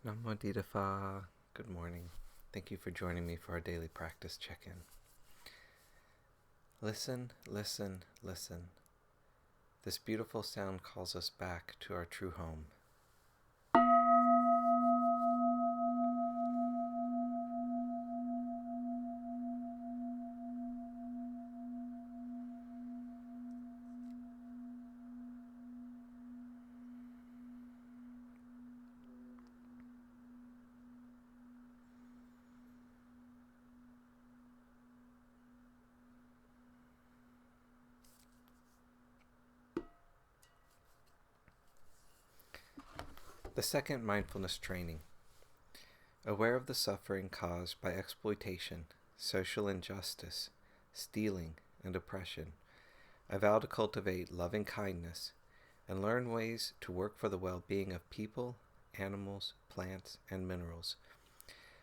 Namo Phat. Good morning. Thank you for joining me for our daily practice check-in. Listen, listen, listen. This beautiful sound calls us back to our true home. The second mindfulness training. Aware of the suffering caused by exploitation, social injustice, stealing, and oppression, I vow to cultivate loving kindness and learn ways to work for the well-being of people, animals, plants, and minerals.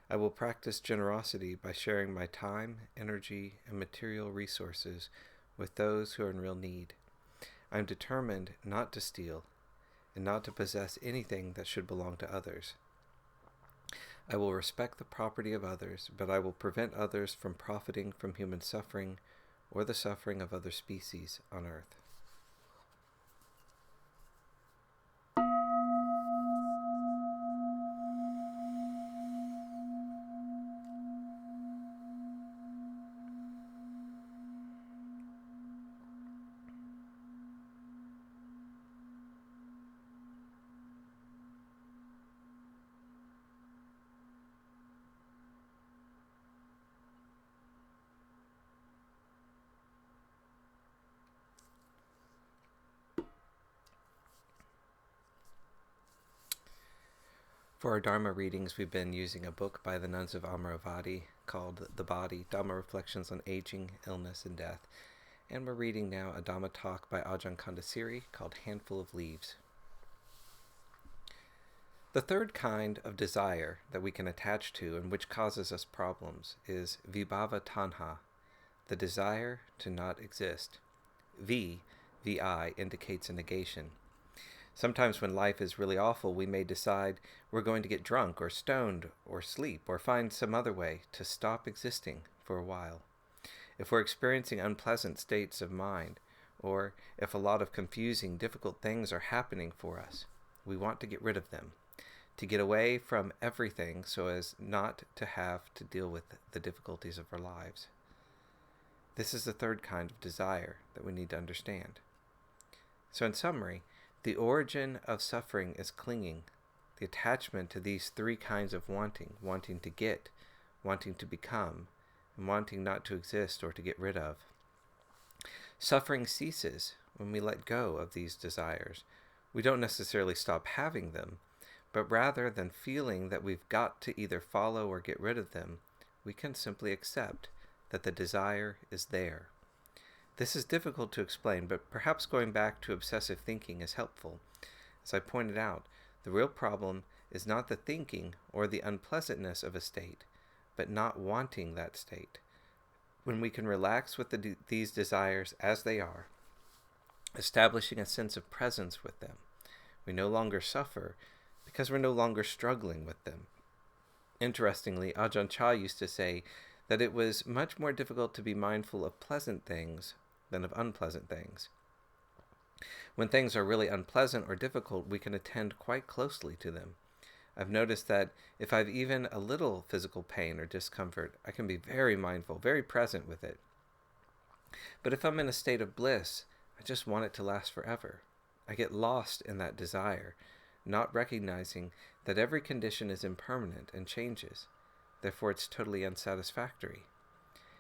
I will practice generosity by sharing my time, energy, and material resources with those who are in real need. I am determined not to steal and not to possess anything that should belong to others. I will respect the property of others, but I will prevent others from profiting from human suffering or the suffering of other species on earth. For our Dharma readings, we've been using a book by the nuns of Amaravati called The Body, Dhamma Reflections on Aging, Illness, and Death. And we're reading now a Dhamma talk by Ajahn Candasiri called Handful of Leaves. The third kind of desire that we can attach to and which causes us problems is vibhava tanha, the desire to not exist. Vi indicates a negation. Sometimes when life is really awful, we may decide we're going to get drunk or stoned or sleep or find some other way to stop existing for a while. If we're experiencing unpleasant states of mind, or if a lot of confusing, difficult things are happening for us, we want to get rid of them, to get away from everything so as not to have to deal with the difficulties of our lives. This is the third kind of desire that we need to understand. So in summary, the origin of suffering is clinging, the attachment to these three kinds of wanting to get, wanting to become, and wanting not to exist or to get rid of. Suffering ceases when we let go of these desires. We don't necessarily stop having them, but rather than feeling that we've got to either follow or get rid of them, we can simply accept that the desire is there. This is difficult to explain, but perhaps going back to obsessive thinking is helpful. As I pointed out, the real problem is not the thinking or the unpleasantness of a state, but not wanting that state. When we can relax with these desires as they are, establishing a sense of presence with them, we no longer suffer because we're no longer struggling with them. Interestingly, Ajahn Chah used to say that it was much more difficult to be mindful of pleasant things than of unpleasant things. When things are really unpleasant or difficult, we can attend quite closely to them. I've noticed that if I've even a little physical pain or discomfort, I can be very mindful, very present with it. But if I'm in a state of bliss, I just want it to last forever. I get lost in that desire, not recognizing that every condition is impermanent and changes. Therefore, it's totally unsatisfactory.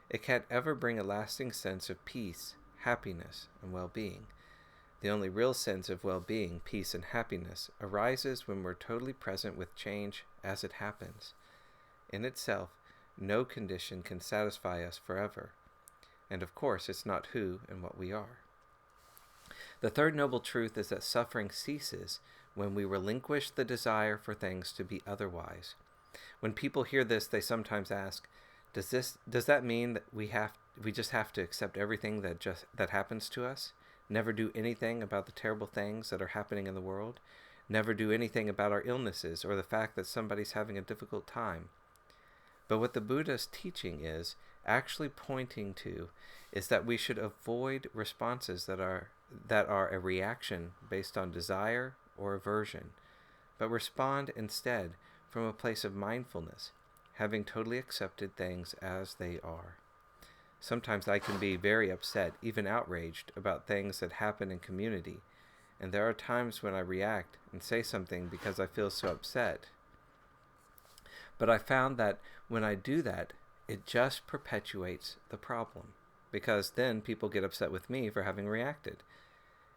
It can't ever bring a lasting sense of peace, happiness, and well-being. The only real sense of well-being, peace, and happiness arises when we're totally present with change as it happens. In itself, no condition can satisfy us forever. And of course, it's not who and what we are. The third noble truth is that suffering ceases when we relinquish the desire for things to be otherwise. When people hear this, they sometimes ask, does that mean that we just have to accept everything that happens to us? Never do anything about the terrible things that are happening in the world? never do anything about our illnesses or the fact that somebody's having a difficult time. But what the Buddha's teaching is actually pointing to is that we should avoid responses that are a reaction based on desire or aversion, but respond instead from a place of mindfulness, having totally accepted things as they are. Sometimes I can be very upset, even outraged, about things that happen in community, and there are times when I react and say something because I feel so upset. But I found that when I do that, it just perpetuates the problem, because then people get upset with me for having reacted.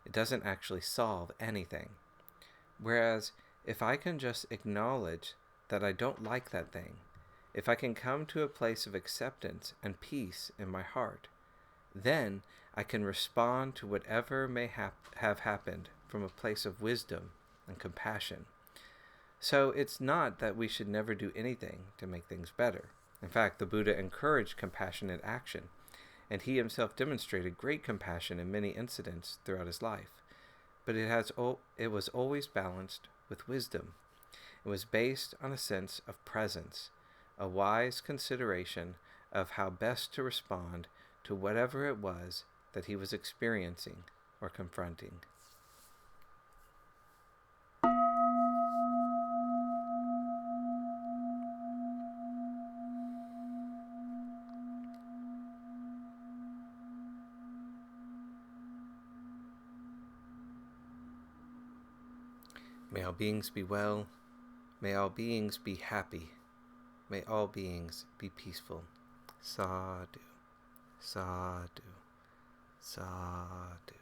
It doesn't actually solve anything. Whereas if I can just acknowledge that I don't like that thing, if I can come to a place of acceptance and peace in my heart, then I can respond to whatever may have happened from a place of wisdom and compassion. So it's not that we should never do anything to make things better. In fact, the Buddha encouraged compassionate action, and he himself demonstrated great compassion in many incidents throughout his life. But it was always balanced with wisdom. It was based on a sense of presence, a wise consideration of how best to respond to whatever it was that he was experiencing or confronting. May all beings be well. May all beings be happy. May all beings be peaceful. Sadhu, sadhu, sadhu.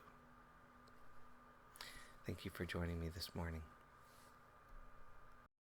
Thank you for joining me this morning.